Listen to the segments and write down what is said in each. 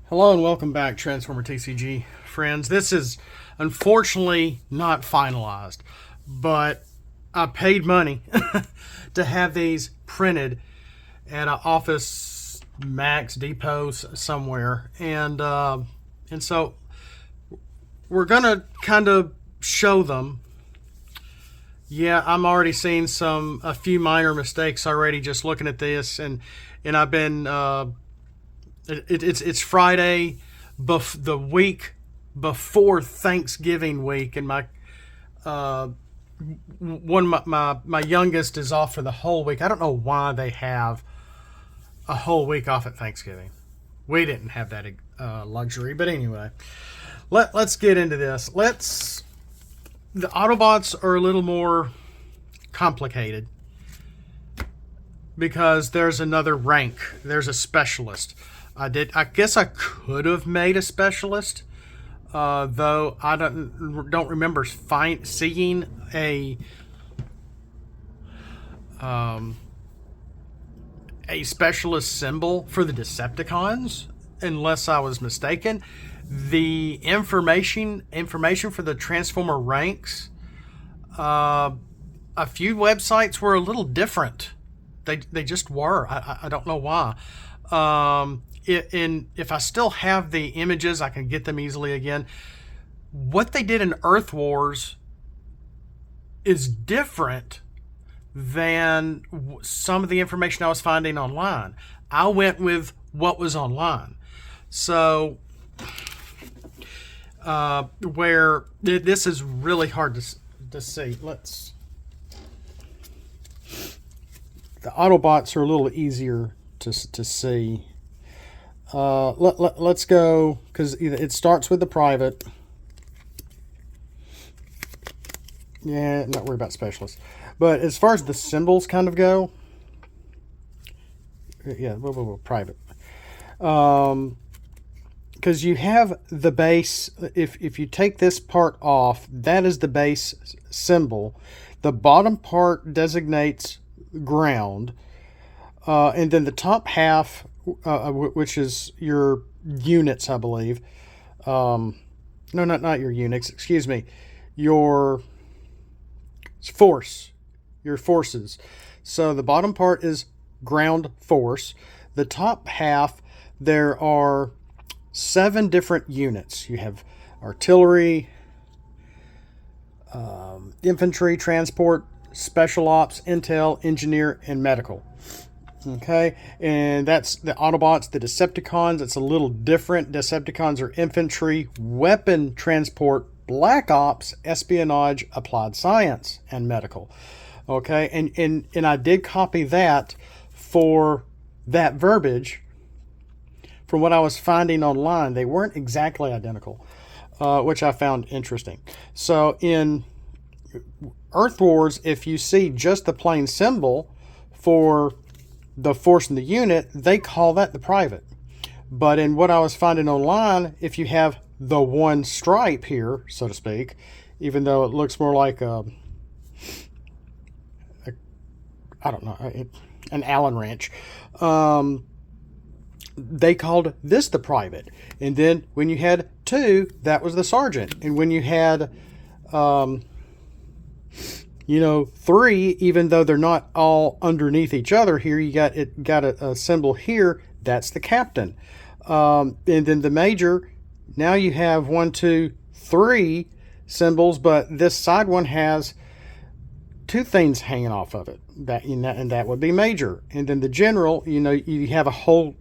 Hello and welcome back, Transformer TCG friends. This is unfortunately not finalized, but I paid money to have these printed at an Office Max Depot somewhere, and so we're gonna kind of show them. Yeah, I'm already seeing a few minor mistakes already just looking at this, and I've been. It's Friday, the week before Thanksgiving week, and my my youngest is off for the whole week. I don't know why they have a whole week off at Thanksgiving. We didn't have that luxury, but anyway, let's get into this. The Autobots are a little more complicated because there's another rank. There's a specialist. I guess I could have made a specialist, though I don't remember seeing a specialist symbol for the Decepticons, unless I was mistaken. The information for the Transformer ranks, a few websites were a little different. They just were. I don't know why. If I still have the images, I can get them easily again. What they did in Earth Wars is different than some of the information I was finding online. I went with what was online. So, where this is really hard to see. The Autobots are a little easier to see. Let's go, because it starts with the private. Yeah, not worried about specialists. But as far as the symbols kind of go, yeah, private. Because you have the base. If you take this part off, that is the base symbol. The bottom part designates ground. And then the top half, which is your units, I believe. No, not your units. Excuse me. Your force. Your forces. So the bottom part is ground force. The top half, there are 7 different units. You have artillery, infantry, transport, special ops, intel, engineer, and medical. Okay, and that's the Autobots. The Decepticons, it's a little different. Decepticons are infantry, weapon transport, black ops, espionage, applied science, and medical. Okay, and I did copy that for that verbiage from what I was finding online. They weren't exactly identical, which I found interesting. So in Earth Wars, if you see just the plain symbol for the force in the unit, they call that the private. But in what I was finding online, if you have the one stripe here, so to speak, even though it looks more like I don't know, an Allen wrench, they called this the private. And then when you had 2, that was the sergeant. And when you had 3, even though they're not all underneath each other here, you got a symbol here, that's the captain. And then the major, now you have 1, 2, 3 symbols, but this side one has 2 things hanging off of it. And that would be major. And then the general, you have a whole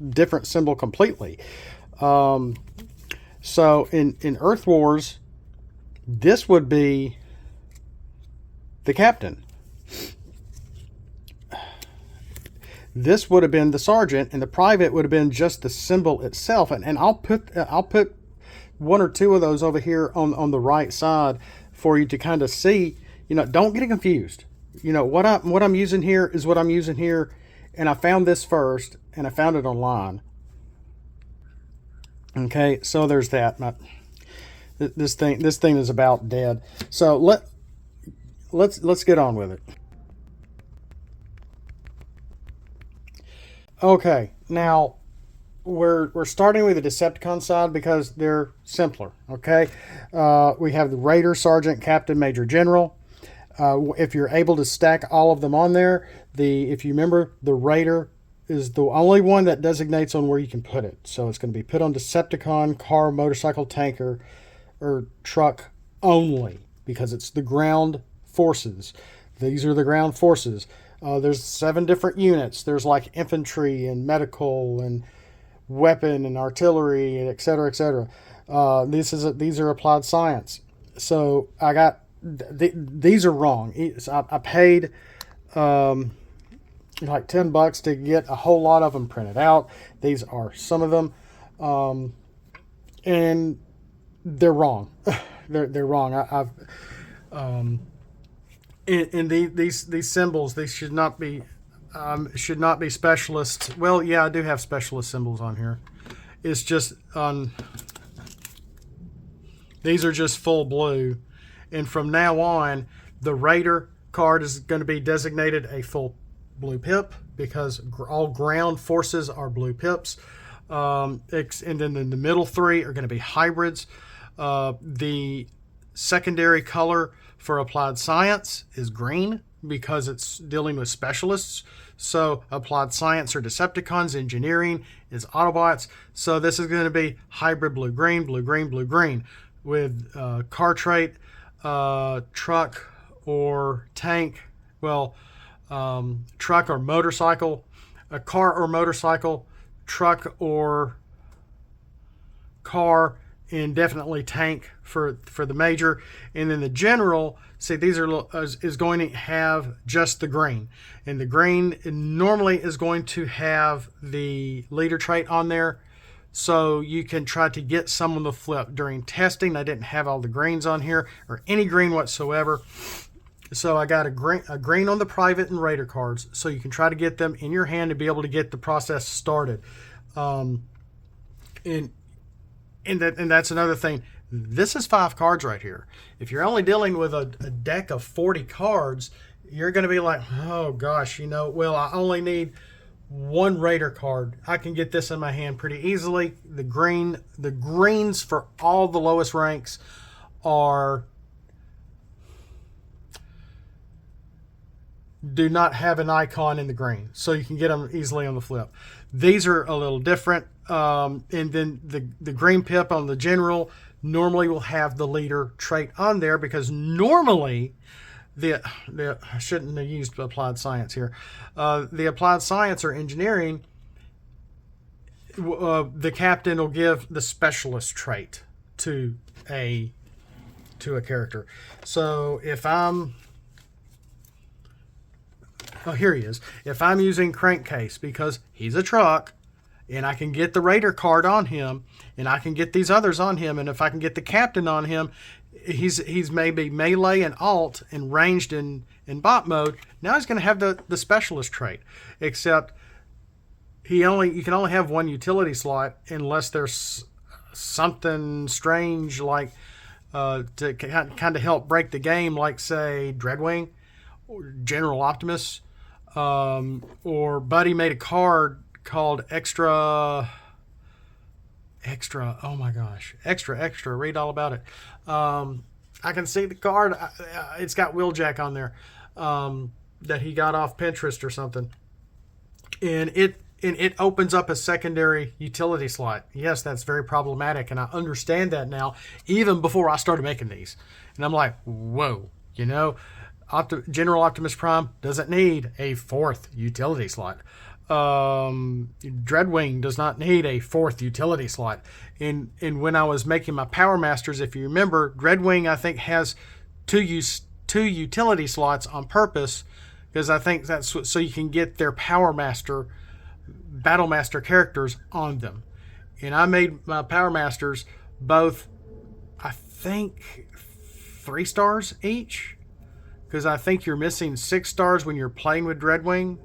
different symbol completely. So in Earth Wars, this would be the captain. This would have been the sergeant, and the private would have been just the symbol itself. And I'll put 1 or 2 of those over here on the right side for you to kind of see. Don't get confused. What I'm using here is what I'm using here, and I found this first, and I found it online. Okay, so there's that. This thing is about dead. So let's get on with it. Okay, now we're starting with the Decepticon side because they're simpler. Okay, we have the Raider, Sergeant, Captain, Major, General. If you're able to stack all of them on there, if you remember, the Raider is the only one that designates on where you can put it. So it's going to be put on Decepticon, car, motorcycle, tanker, or truck only because it's the ground forces. These are the ground forces. There's 7 different units. There's like infantry and medical and weapon and artillery and et cetera, et cetera. These are applied science. So I got these are wrong. I paid like $10 to get a whole lot of them printed out. These are some of them, and they're wrong. they're wrong. These symbols, these should not be specialists. Well, yeah, I do have specialist symbols on here. It's just on. These are just full blue, and from now on, the Raider card is going to be designated a full blue pip because all ground forces are blue pips. And then the middle 3 are going to be hybrids. The secondary color for applied science is green because it's dealing with specialists. So applied science are Decepticons, engineering is Autobots. So this is going to be hybrid blue-green, blue-green, blue-green with car trait, truck or tank. Well, truck or motorcycle, a car or motorcycle, truck or car, and definitely tank for the major. And then the general, see, these is going to have just the green, and the green normally is going to have the leader trait on there, so you can try to get someone to flip. During testing, I didn't have all the greens on here or any green whatsoever. So I got a green on the private and Raider cards, so you can try to get them in your hand to be able to get the process started. And that's another thing. This is 5 cards right here. If you're only dealing with a deck of 40 cards, you're going to be like, oh gosh, well, I only need 1 Raider card. I can get this in my hand pretty easily. The greens for all the lowest ranks do not have an icon in the green, so you can get them easily on the flip. These are a little different, and then the green pip on the general normally will have the leader trait on there because normally I shouldn't have used applied science here. The applied science or engineering, the captain will give the specialist trait to a character. So if I'm here he is. If I'm using Crankcase because he's a truck and I can get the Raider card on him and I can get these others on him, and if I can get the captain on him, he's maybe melee and alt and ranged in bot mode. Now he's going to have the specialist trait, except you can only have 1 utility slot unless there's something strange like to kind of help break the game, like say Dreadwing or General Optimus. Or Buddy made a card called Extra. Oh my gosh, Extra. Read all about it. I can see the card. It's got Wheeljack on there that he got off Pinterest or something, and it opens up a secondary utility slot. Yes, that's very problematic, and I understand that now. Even before I started making these, and I'm like, whoa, General Optimus Prime doesn't need a 4th utility slot. Dreadwing does not need a 4th utility slot. And when I was making my Power Masters, if you remember, Dreadwing I think has two utility slots on purpose, because I think that's so you can get their Power Master, Battle Master characters on them. And I made my Power Masters both, I think, 3 stars each, because I think you're missing 6 stars when you're playing with Dreadwing.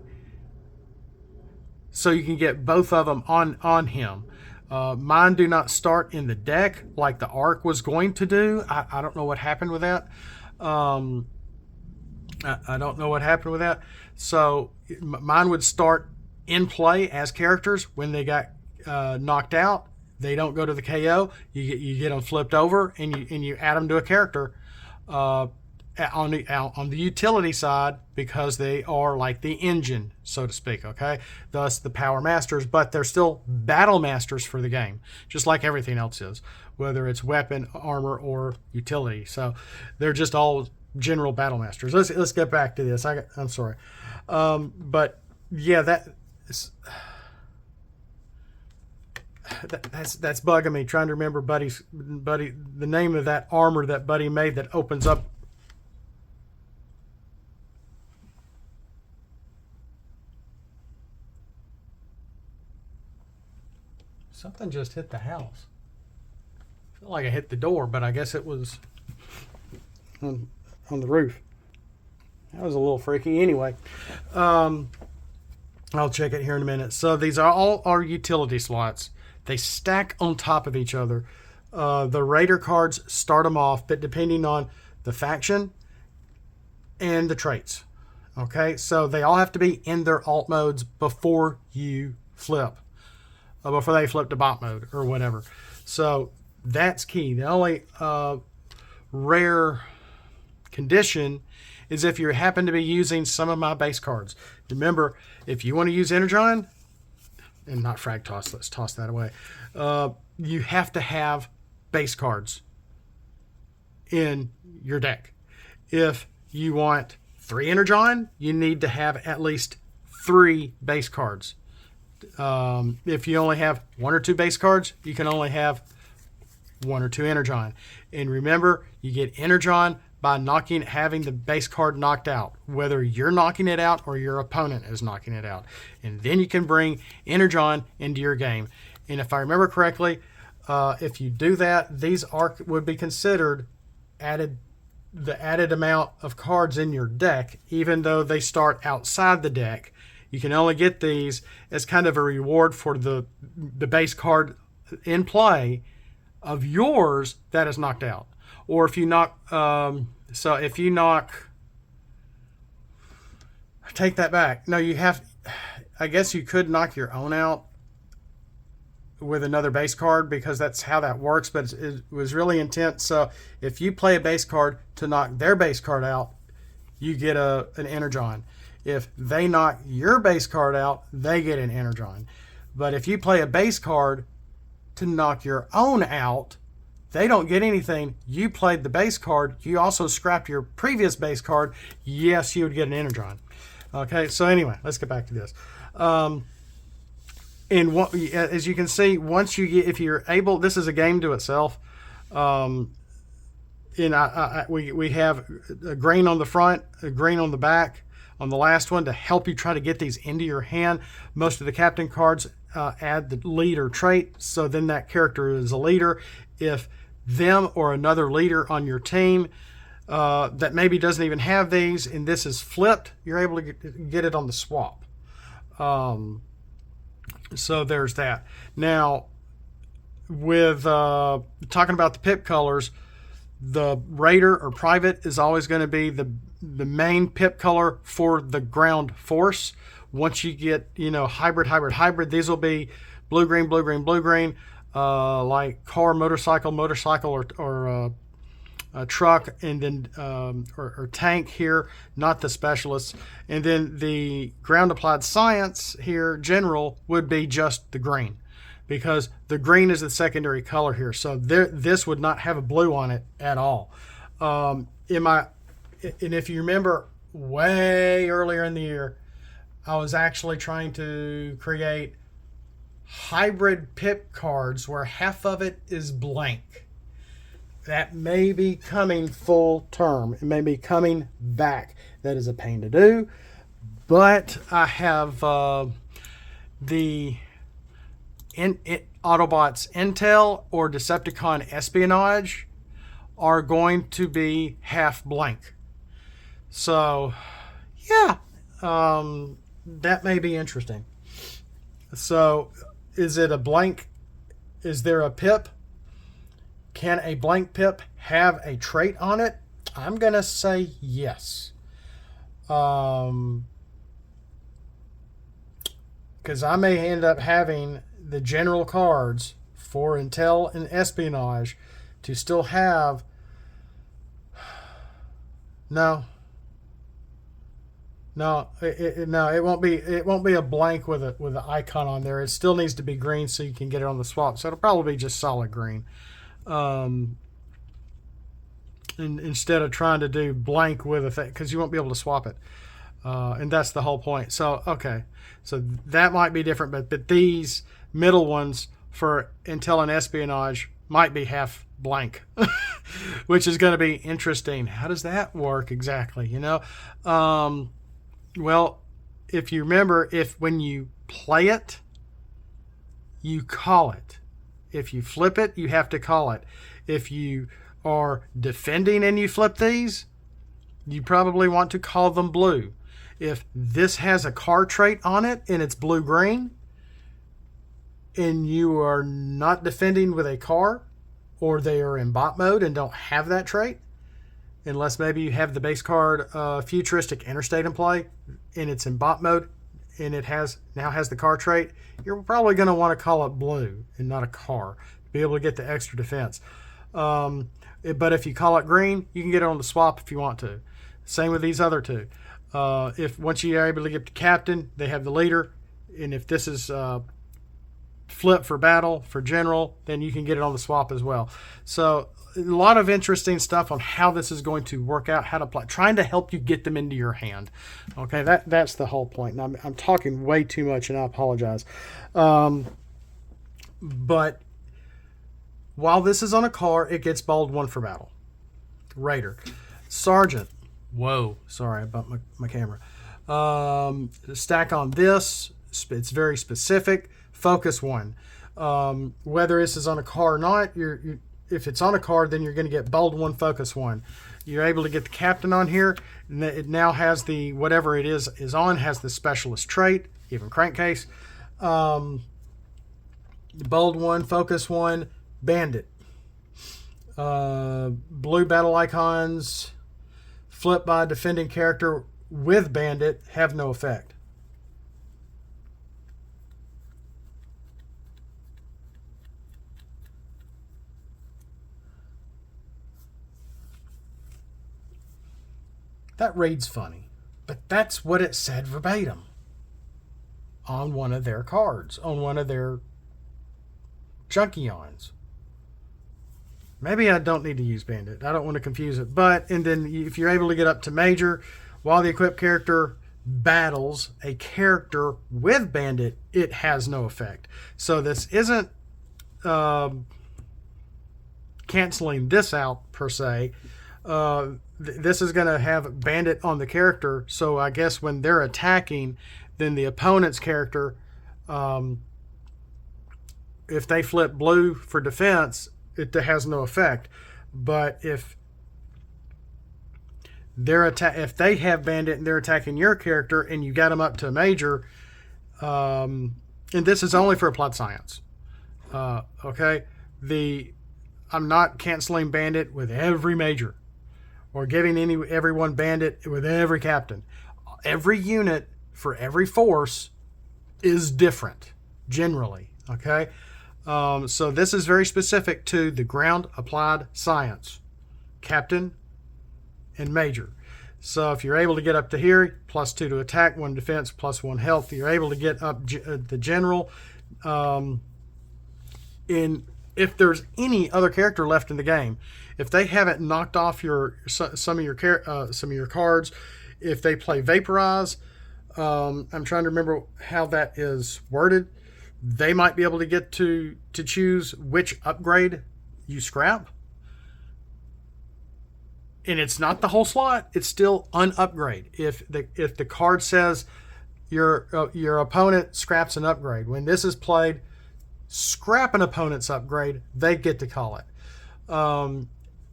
So you can get both of them on him. Mine do not start in the deck like the Ark was going to do. I don't know what happened with that. I don't know what happened with that. So mine would start in play as characters when they got knocked out. They don't go to the KO. You get them flipped over, and you add them to a character on the utility side, because they are like the engine, so to speak. Okay, thus the power masters, but they're still battle masters for the game, just like everything else is, whether it's weapon, armor, or utility. So they're just all general battle masters. Let's get back to this. I'm sorry, but yeah, that's bugging me, trying to remember Buddy, the name of that armor that Buddy made that opens up. Something just hit the house. I feel like I hit the door, but I guess it was on the roof. That was a little freaky. Anyway, I'll check it here in a minute. So these are all our utility slots. They stack on top of each other. The Raider cards start them off, but depending on the faction and the traits. Okay, so they all have to be in their alt modes before you flip. Before they flip to bot mode or whatever. So that's key. The only rare condition is if you happen to be using some of my base cards. Remember, if you want to use Energon, and not Frag Toss, let's toss that away, you have to have base cards in your deck. If you want 3 Energon, you need to have at least 3 base cards. If you only have 1 or 2 base cards, you can only have 1 or 2 Energon. And remember, you get Energon by having the base card knocked out, whether you're knocking it out or your opponent is knocking it out. And then you can bring Energon into your game. And if I remember correctly, if you do that, these would be considered the added amount of cards in your deck, even though they start outside the deck. You can only get these as kind of a reward for the base card in play of yours that is knocked out. Or if you knock, take that back. No, I guess you could knock your own out with another base card, because that's how that works, but it was really intense. So if you play a base card to knock their base card out, you get an Energon. If they knock your base card out, they get an Energon. But if you play a base card to knock your own out, they don't get anything. You played the base card. You also scrapped your previous base card. Yes, you would get an Energon. Okay, so anyway, let's get back to this. And as you can see, if you're able, this is a game to itself. And we have a green on the front, a green on the back, on the last one, to help you try to get these into your hand. Most of the captain cards add the leader trait, so then that character is a leader. If them or another leader on your team that maybe doesn't even have these, and this is flipped, you're able to get it on the swap. So there's that. Now, with talking about the pip colors, the Raider or Private is always going to be the main pip color for the ground force. Once you get, hybrid, these will be blue, green, like car, motorcycle, or a truck, and then or tank here, not the specialists. And then the ground applied science here, general, would be just the green, because the green is the secondary color here. So this would not have a blue on it at all. And if you remember, way earlier in the year, I was actually trying to create hybrid pip cards where half of it is blank. That may be coming full term. It may be coming back. That is a pain to do. But I have the Autobots Intel or Decepticon Espionage are going to be half blank. So, yeah, that may be interesting. So, is it a blank? Is there a pip? Can a blank pip have a trait on it? I'm going to say yes. Because I may end up having the general cards for intel and espionage to still have no. No, it won't be. It won't be a blank with an icon on there. It still needs to be green so you can get it on the swap. So it'll probably be just solid green, instead of trying to do blank with a thing, because you won't be able to swap it, and that's the whole point. So okay, so that might be different, but these middle ones for intel and espionage might be half blank, which is going to be interesting. How does that work exactly? You know. Well, if you remember, if when you play it, you call it. If you flip it, you have to call it. If you are defending and you flip these, you probably want to call them blue. If this has a card trait on it and it's blue-green, and you are not defending with a car, or they are in bot mode and don't have that trait, unless maybe you have the base card Futuristic Interstate in play and it's in bot mode and it now has the car trait, you're probably going to want to call it blue and not a car to be able to get the extra defense. But if you call it green, you can get it on the swap if you want to. Same with these other two. If once you are able to get to captain, they have the leader, and if this is flip for battle for general, then you can get it on the swap as well. So a lot of interesting stuff on how this is going to work out, how to play, trying to help you get them into your hand. Okay, that's the whole point. And I'm talking way too much, and I apologize. But while this is on a car, it gets bold 1 for battle. Raider. Sergeant. Whoa, sorry, I bumped my camera. Stack on this. It's very specific. Focus 1. Whether this is on a car or not, if it's on a card, then you're going to get bold 1, focus 1. You're able to get the captain on here, and it now has the whatever it is on, has the specialist trait, even crankcase. Bold 1, focus 1, bandit. Blue battle icons flip by defending character with bandit have no effect. That reads funny, but that's what it said verbatim on one of their cards, on one of their Junkions. Maybe I don't need to use bandit. I don't want to confuse it. And then if you're able to get up to major, while the equipped character battles a character with bandit, it has no effect. So this isn't canceling this out per se. This is going to have bandit on the character, so I guess when they're attacking, then the opponent's character, if they flip blue for defense, it has no effect. But if they have bandit and they're attacking your character and you got them up to a major, and this is only for applied science. Okay, I'm not canceling bandit with every major, or giving everyone bandit with every captain. Every unit for every force is different, generally. Okay, so this is very specific to the ground applied science, captain and major. So if you're able to get up to here, +2 to attack, 1 defense, +1 health, you're able to get up the general. If there's any other character left in the game, if they haven't knocked off some of your cards, if they play vaporize, I'm trying to remember how that is worded. They might be able to get to choose which upgrade you scrap, and it's not the whole slot. It's still an upgrade. If the card says your opponent scraps an upgrade, when this is played, scrap an opponent's upgrade, they get to call it.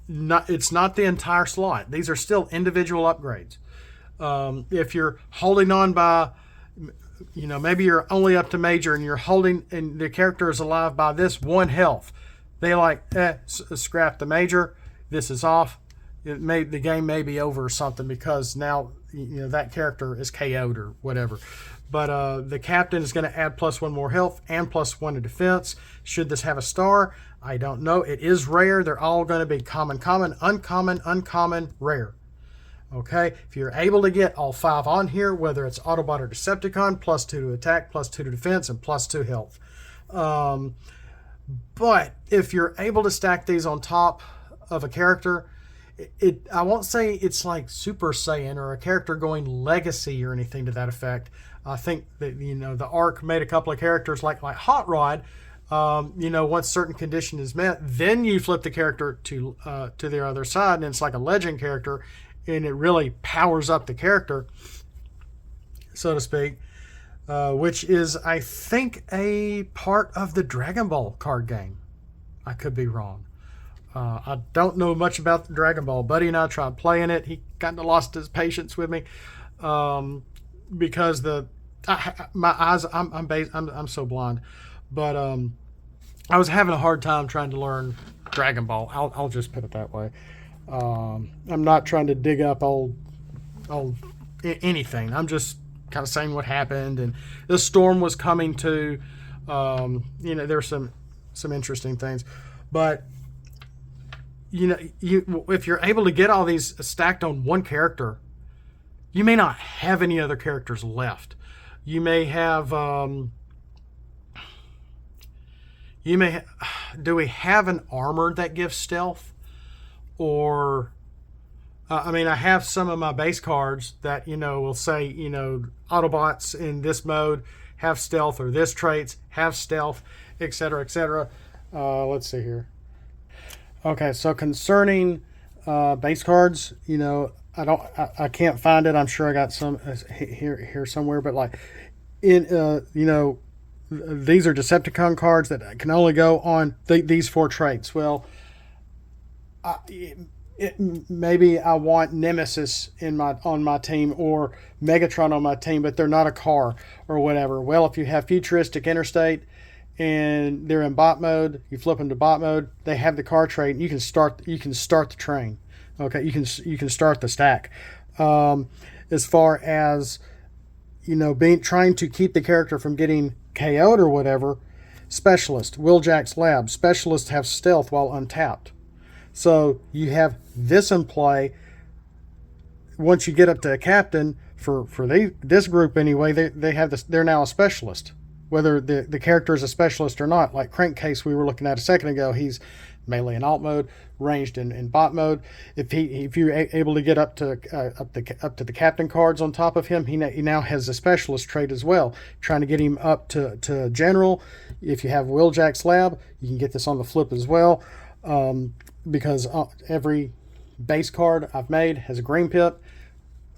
It's not the entire slot. These are still individual upgrades. If you're holding on by, maybe you're only up to major and you're holding, and the character is alive by this 1 health, they scrap the major. This is off. The game may be over or something, because now that character is KO'd or whatever. But the captain is going to add +1 more health and +1 to defense. Should this have a star? I don't know. It is rare. They're all going to be common, uncommon, uncommon, rare. Okay, if you're able to get all 5 on here, whether it's Autobot or Decepticon, +2 to attack, +2 to defense, and +2 health. But if you're able to stack these on top of a character, I won't say it's like Super Saiyan or a character going Legacy or anything to that effect. I think that the ARC made a couple of characters like Hot Rod. Once certain condition is met, then you flip the character to the other side, and it's like a legend character, and it really powers up the character, so to speak, which is, I think, a part of the Dragon Ball card game. I could be wrong. I don't know much about the Dragon Ball. Buddy and I tried playing it. He kind of lost his patience with me because my eyes. I'm so blind, but I was having a hard time trying to learn Dragon Ball. I'll just put it that way. I'm not trying to dig up old anything. I'm just kind of saying what happened, and the storm was coming too. There's some interesting things, but if you're able to get all these stacked on one character, you may not have any other characters left. You may have. Do we have an armor that gives stealth? Or, I have some of my base cards that, will say, Autobots in this mode have stealth, or this traits have stealth, etc., etc. Let's see here. Okay, so concerning base cards, I can't find it. I'm sure I got some here somewhere, but like these are Decepticon cards that can only go on these 4 traits. Well, maybe I want Nemesis on my team, or Megatron on my team, but they're not a car or whatever. Well, if you have Futuristic Interstate and they're in bot mode, you flip them to bot mode, they have the car trait, and you can start the train. Okay, you can start the stack. As far as trying to keep the character from getting KO'd or whatever, Specialist, Wheeljack's Lab, Specialists have stealth while untapped. So you have this in play. Once you get up to a captain, for this group anyway, they're now a specialist, whether the character is a specialist or not. Like Crankcase we were looking at a second ago, he's melee in alt mode, ranged in bot mode. If you're able to get up to the captain cards on top of him, he now has a specialist trait as well. Trying to get him up to general. If you have Wheeljack's Lab, you can get this on the flip as well. Because every base card I've made has a green pip.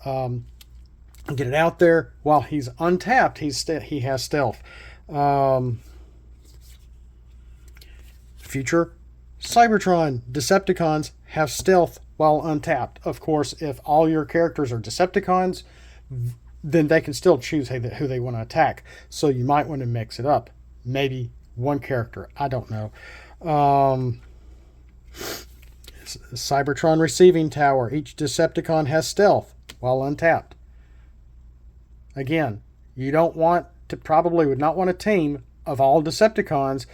Get it out there. While he's untapped, he has stealth. Future Cybertron, Decepticons have stealth while untapped. Of course, if all your characters are Decepticons, then they can still choose who they want to attack. So you might want to mix it up. Maybe one character. I don't know. Cybertron Receiving Tower. Each Decepticon has stealth while untapped. Again, you probably would not want a team of all Decepticons.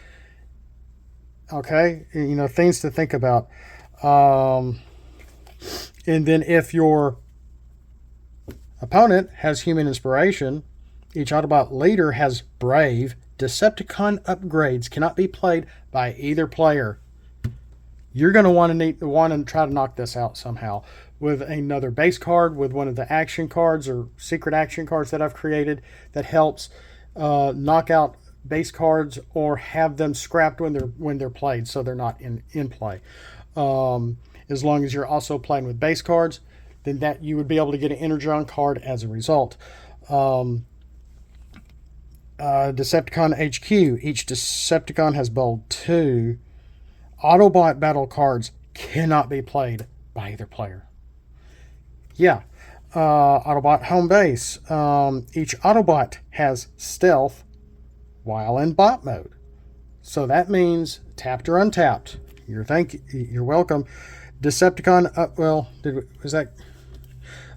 Okay, things to think about. And then if your opponent has Human Inspiration, each Autobot leader has Brave. Decepticon upgrades cannot be played by either player. You're going to want to try to knock this out somehow with another base card, with one of the action cards or secret action cards that I've created that helps knock out base cards, or have them scrapped when they're played, so they're not in play. As long as you're also playing with base cards, then that you would be able to get an Energon card as a result. Decepticon HQ. Each Decepticon has bold 2. Autobot battle cards cannot be played by either player. Yeah. Autobot home base. Each Autobot has stealth while in bot mode. So that means tapped or untapped. You're welcome. Decepticon,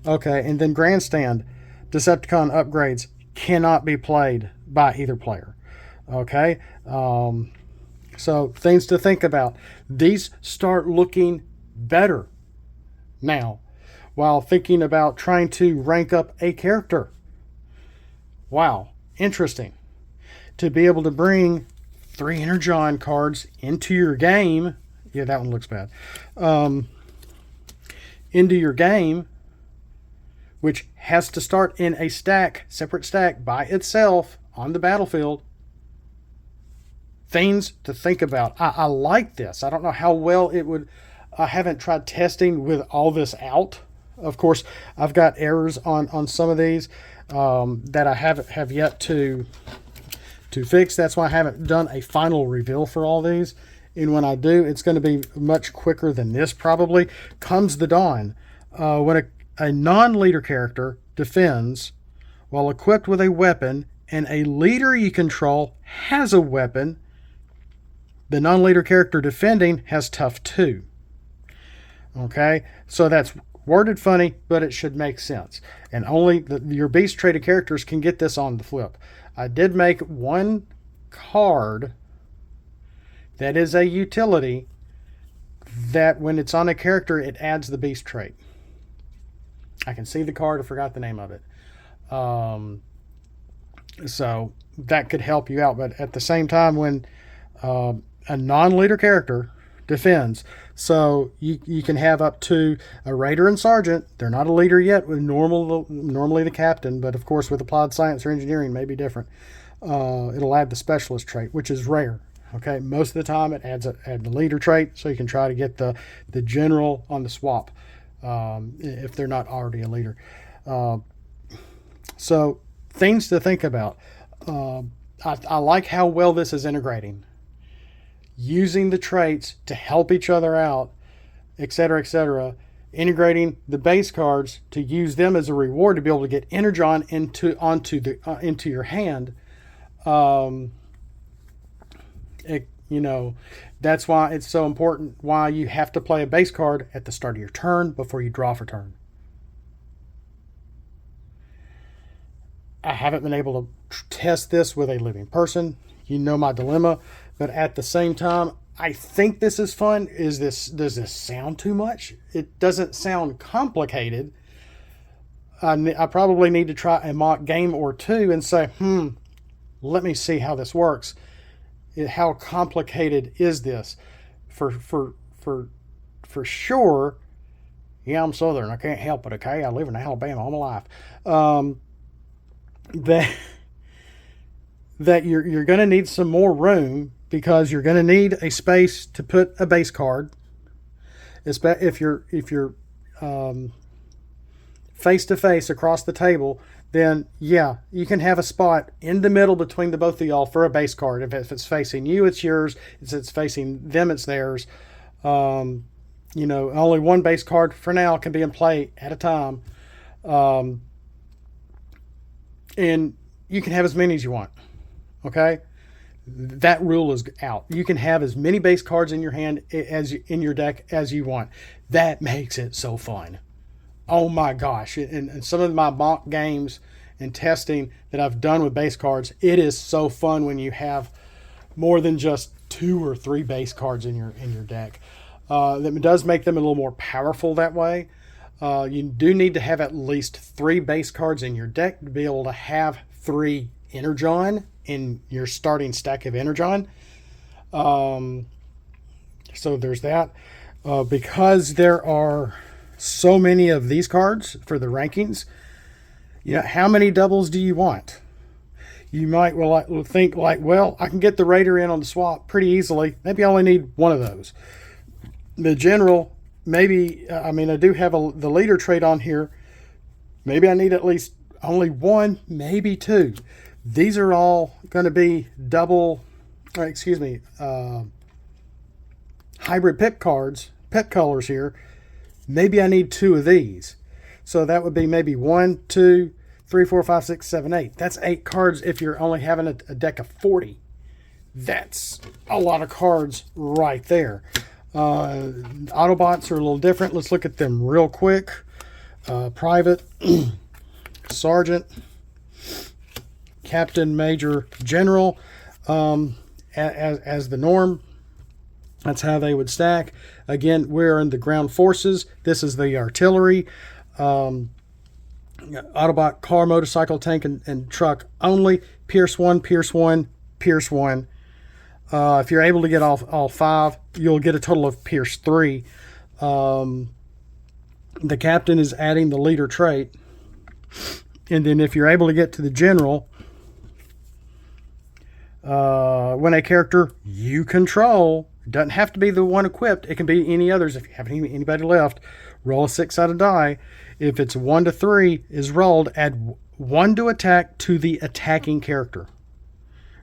Okay, and then Grandstand, Decepticon upgrades cannot be played by either player. Okay, so things to think about. These start looking better now while thinking about trying to rank up a character. Wow, interesting. To be able to bring 3 Energon cards into your game. Yeah, that one looks bad. Into your game, which has to start in a stack, separate stack by itself on the battlefield. Things to think about. I like this. I don't know how well it would. I haven't tried testing with all this out. Of course, I've got errors on some of these that I have yet to fix. That's why I haven't done a final reveal for all these. And when I do, it's going to be much quicker than this probably. Comes the Dawn. When a non-leader character defends while equipped with a weapon and a leader you control has a weapon, the non-leader character defending has tough 2. Okay, so that's worded funny, but it should make sense. And only your beast traded characters can get this on the flip. I did make one card that is a utility that when it's on a character, it adds the beast trait. I can see the card. I forgot the name of it. So that could help you out. But at the same time, when a non-leader character defends, so you can have up to a raider and sergeant. They're not a leader yet. With normally the captain, but of course with applied science or engineering may be different. It'll add the specialist trait, which is rare. Okay, most of the time it adds the leader trait, so you can try to get the general on the swap if they're not already a leader. So things to think about. I like how well this is integrating. Using the traits to help each other out, etc., etc. Integrating the base cards to use them as a reward to be able to get Energon into your hand. That's why it's so important. Why you have to play a base card at the start of your turn before you draw for turn. I haven't been able to test this with a living person. You know my dilemma. But at the same time, I think this is fun. Does this sound too much? It doesn't sound complicated. I probably need to try a mock game or two and say, let me see how this works. How complicated is this? For sure. Yeah, I'm Southern. I can't help it. Okay, I live in Alabama all my life. That you're going to need some more room, because you're going to need a space to put a base card. If you're face to face across the table, then yeah, you can have a spot in the middle between the both of y'all for a base card. If it's facing you, it's yours. If it's facing them, it's theirs. Only one base card for now can be in play at a time. And you can have as many as you want. Okay? That rule is out. You can have as many base cards in your hand in your deck as you want. That makes it so fun. Oh my gosh. And some of my mock games and testing that I've done with base cards, it is so fun when you have more than just 2 or 3 base cards in your deck. That does make them a little more powerful that way. You do need to have at least 3 base cards in your deck to be able to have 3 Energon in your starting stack of Energon. So there's that. Because there are so many of these cards for the rankings, how many doubles do you want? You might think I can get the Raider in on the swap pretty easily. Maybe I only need 1 of those. The general, maybe, I do have the leader trait on here. Maybe I need at least only 1, maybe 2. These are all going to be hybrid pip cards, pip colors here. Maybe I need 2 of these. So that would be maybe 1, 2, 3, 4, 5, 6, 7, 8. That's 8 cards if you're only having a deck of 40. That's a lot of cards right there. Autobots are a little different. Let's look at them real quick. private, sergeant, captain, major, general, as the norm. That's how they would stack. Again, we're in the ground forces. This is the artillery. Autobot, car, motorcycle, tank, and truck only. Pierce 1, Pierce 1, Pierce 1. If you're able to get all 5, you'll get a total of Pierce 3. The captain is adding the leader trait. And then if you're able to get to the general, when a character you control, it doesn't have to be the one equipped, it can be any others. If you have anybody left, roll a 6-sided die. If it's 1 to 3 is rolled, add 1 to attack to the attacking character,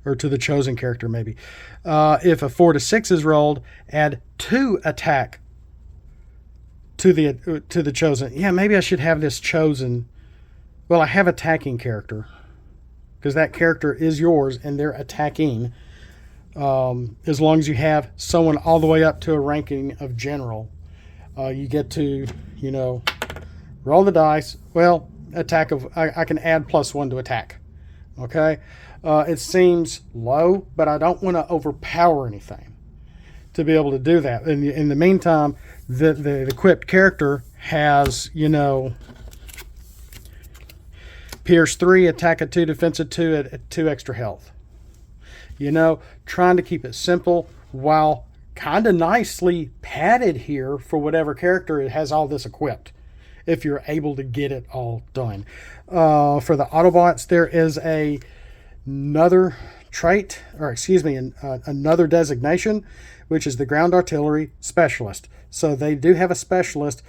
or to the chosen character maybe. If a 4 to 6 is rolled, add 2 attack to the chosen. Yeah, maybe I should have this chosen. Well, I have attacking character because that character is yours and they're attacking. As long as you have someone all the way up to a ranking of general, you get to, roll the dice. Well, attack of I can add +1 to attack. Okay, it seems low, but I don't want to overpower anything to be able to do that. In the meantime, the equipped character has, Pierce 3, attack at 2, defense at 2, at 2 extra health. Trying to keep it simple while kind of nicely padded here for whatever character it has all this equipped, if you're able to get it all done. For the Autobots, there is another trait, another designation, which is the Ground Artillery Specialist. So they do have a specialist,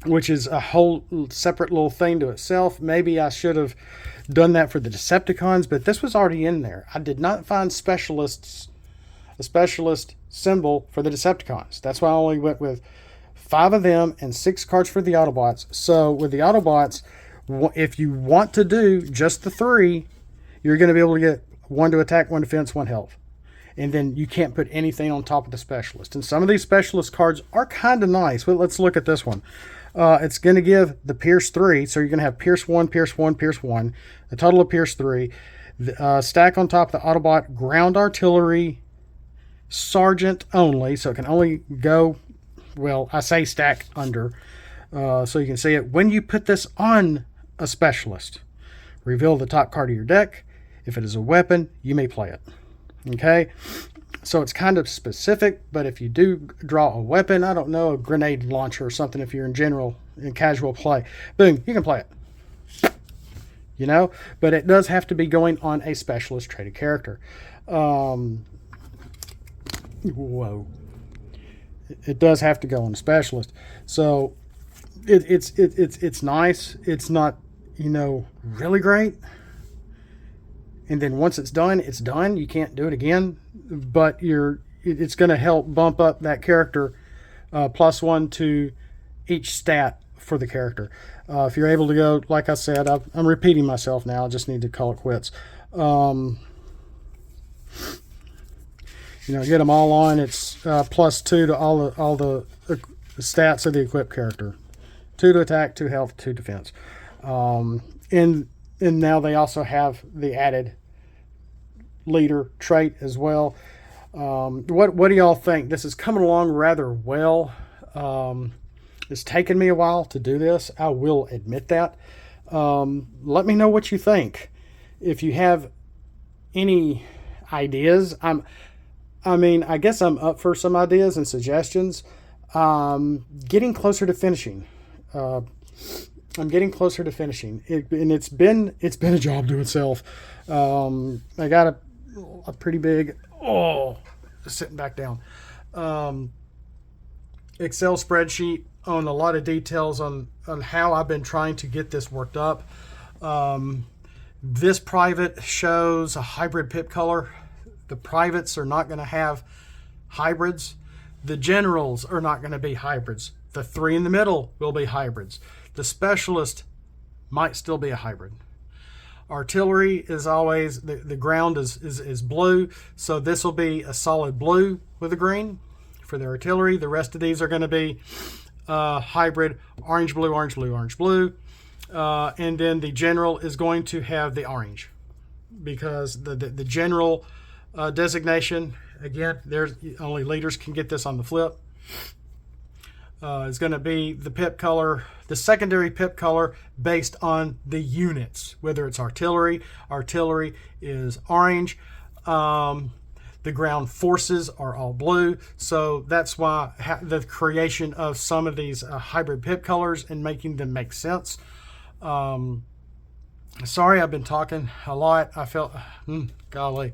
which is a whole separate little thing to itself. Maybe I should have done that for the Decepticons, but this was already in there. I did not find a specialist symbol for the Decepticons. That's why I only went with 5 of them and 6 cards for the Autobots. So with the Autobots, if you want to do just the 3, you're going to be able to get 1 to attack, 1 defense, 1 health. And then you can't put anything on top of the specialist. And some of these specialist cards are kind of nice. Well, let's look at this one. It's going to give the Pierce 3. So you're going to have Pierce 1, Pierce 1, Pierce 1. A total of Pierce 3. Stack on top of the Autobot Ground Artillery Sergeant only. So it can only go, well, I say stack under. So you can see it. When you put this on a specialist, reveal the top card of your deck. If it is a weapon, you may play it. Okay, so it's kind of specific, but if you do draw a weapon, I don't know, a grenade launcher or something, if you're in casual play, boom, you can play it. But it does have to be going on a specialist traded character. Whoa. It does have to go on a specialist. So it's nice. It's not, really great. And then once it's done, it's done. You can't do it again. But it's going to help bump up that character +1 to each stat for the character. If you're able to go, like I said, I'm repeating myself now. I just need to call it quits. Get them all on. It's +2 to all the stats of the equipped character. 2 to attack, 2 health, 2 defense. And now they also have the added leader trait as well. What do y'all think? This is coming along rather well. It's taken me a while to do this. I will admit that. Let me know what you think. If you have any ideas, I guess I'm up for some ideas and suggestions. Getting closer to finishing. I'm getting closer to finishing, and it's been a job to itself. I got a pretty big sitting back down Excel spreadsheet on a lot of details on how I've been trying to get this worked up. This private shows a hybrid pip color. The privates are not going to have hybrids. The generals are not going to be hybrids. The 3 in the middle will be hybrids. The specialist might still be a hybrid. Artillery is always, the ground is blue, so this will be a solid blue with a green for the artillery. The rest of these are going to be hybrid orange, blue, orange, blue, orange, blue. And then the general is going to have the orange, because the general designation, again, there's only leaders can get this on the flip. Is going to be the pip color, the secondary pip color based on the units, whether it's artillery. Artillery is orange. The ground forces are all blue. So that's why the creation of some of these hybrid pip colors and making them make sense. Sorry, I've been talking a lot. I felt, golly.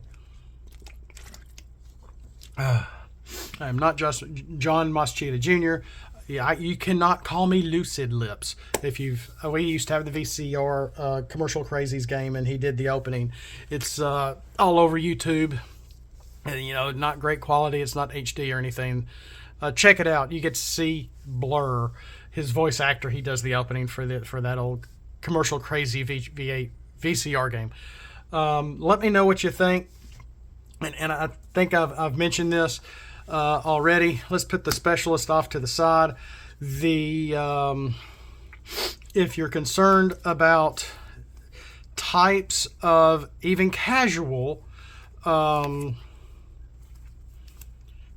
I'm not just John Moschita Jr. Yeah, you cannot call me Lucid Lips. We used to have the VCR Commercial Crazies game, and he did the opening. It's all over YouTube. And, not great quality. It's not HD or anything. Check it out. You get to see Blur, his voice actor. He does the opening for that old Commercial Crazy VCR game. Let me know what you think. And I think I've mentioned this already. Let's put the specialist off to the side. If you're concerned about types of even casual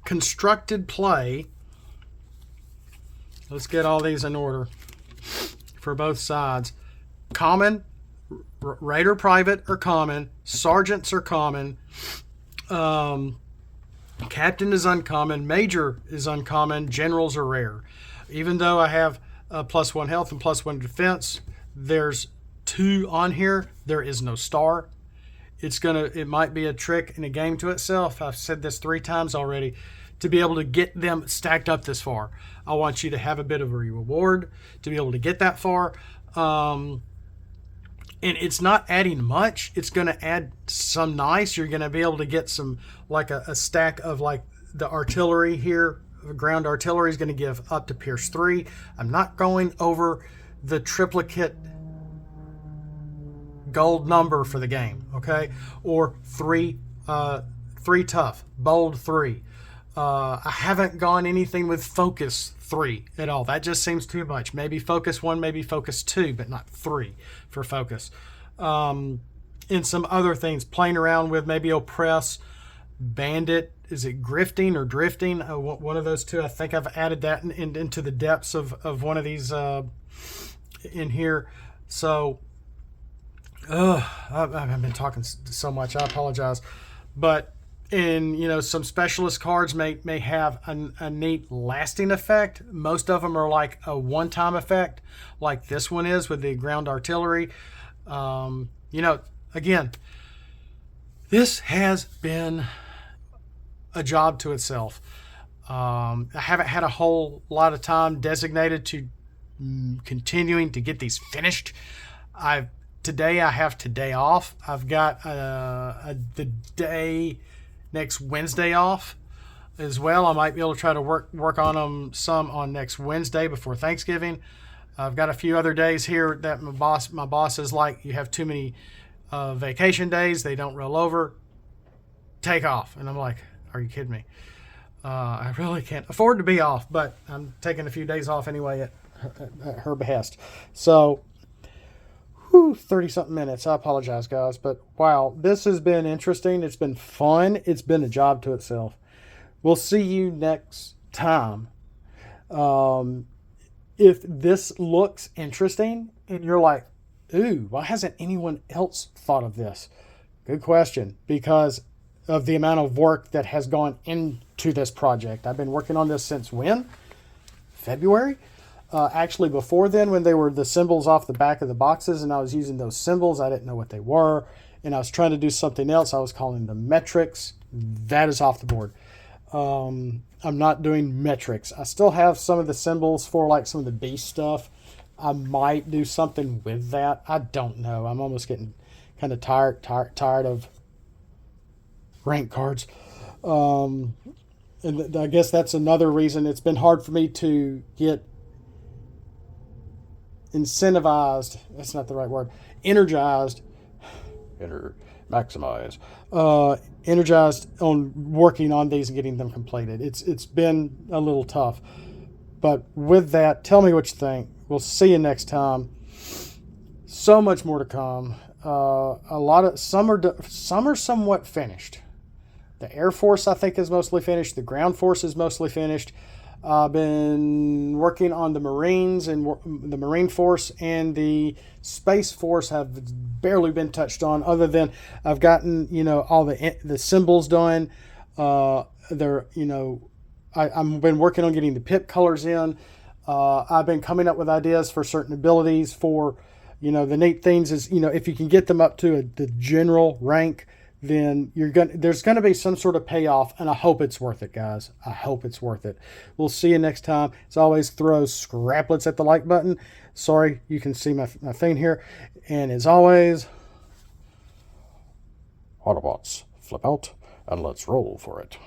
constructed play, let's get all these in order for both sides. Common, Raider Private are common, Sergeants are common, Captain is uncommon, Major is uncommon, Generals are rare. Even though I have +1 health and +1 defense, there's 2 on here. There is no star. It might be a trick in a game to itself. I've said this 3 times already. To be able to get them stacked up this far, I want you to have a bit of a reward to be able to get that far. And it's not adding much. It's going to add some nice. You're going to be able to get some, like a stack of like the artillery here. Ground artillery is going to give up to Pierce 3. I'm not going over the triplicate gold number for the game, okay? Or 3 tough, bold 3. I haven't gone anything with focus 3 at all. That just seems too much. Maybe focus 1, maybe focus 2, but not 3 for focus. And some other things, playing around with maybe oppress, bandit. Is it grifting or drifting? One of those two. I think I've added that into the depths of one of these in here. So I've been talking so much. I apologize. But some specialist cards may have a neat lasting effect. Most of them are like a one-time effect, like this one is with the ground artillery. Again, this has been a job to itself. I haven't had a whole lot of time designated to continuing to get these finished. Today I have today off. I've got the day next Wednesday off as well. I might be able to try to work on them some on next Wednesday before Thanksgiving. I've got a few other days here that my boss is like, you have too many vacation days. They don't roll over. Take off. And I'm like, are you kidding me? I really can't afford to be off, but I'm taking a few days off anyway at her behest. So 30-something minutes. I apologize, guys. But wow, this has been interesting. It's been fun. It's been a job to itself. We'll see you next time. If this looks interesting and you're like, ooh, why hasn't anyone else thought of this? Good question, because of the amount of work that has gone into this project. I've been working on this since when? February? Actually, before then, when they were the symbols off the back of the boxes and I was using those symbols, I didn't know what they were. And I was trying to do something else. I was calling them metrics. That is off the board. I'm not doing metrics. I still have some of the symbols for like some of the beast stuff. I might do something with that. I don't know. I'm almost getting kind of tired of rank cards. And I guess that's another reason it's been hard for me to get incentivized. That's not the right word. Energized. Maximize. Energized on working on these and getting them completed. It's been a little tough. But with that, tell me what you think. We'll see you next time. So much more to come. A lot of some are somewhat finished. The Air Force, I think, is mostly finished. The Ground Force is mostly finished. I've been working on the Marines, and the Marine Force and the Space Force have barely been touched on, other than I've gotten, all the symbols done. They're, I've been working on getting the pip colors in. I've been coming up with ideas for certain abilities for, the neat things is, if you can get them up to the general rank, then there's gonna be some sort of payoff, and I hope it's worth it, guys. I hope it's worth it. We'll see you next time. As always, throw scraplets at the like button. Sorry, you can see my thing here. And as always, Autobots, flip out and let's roll for it.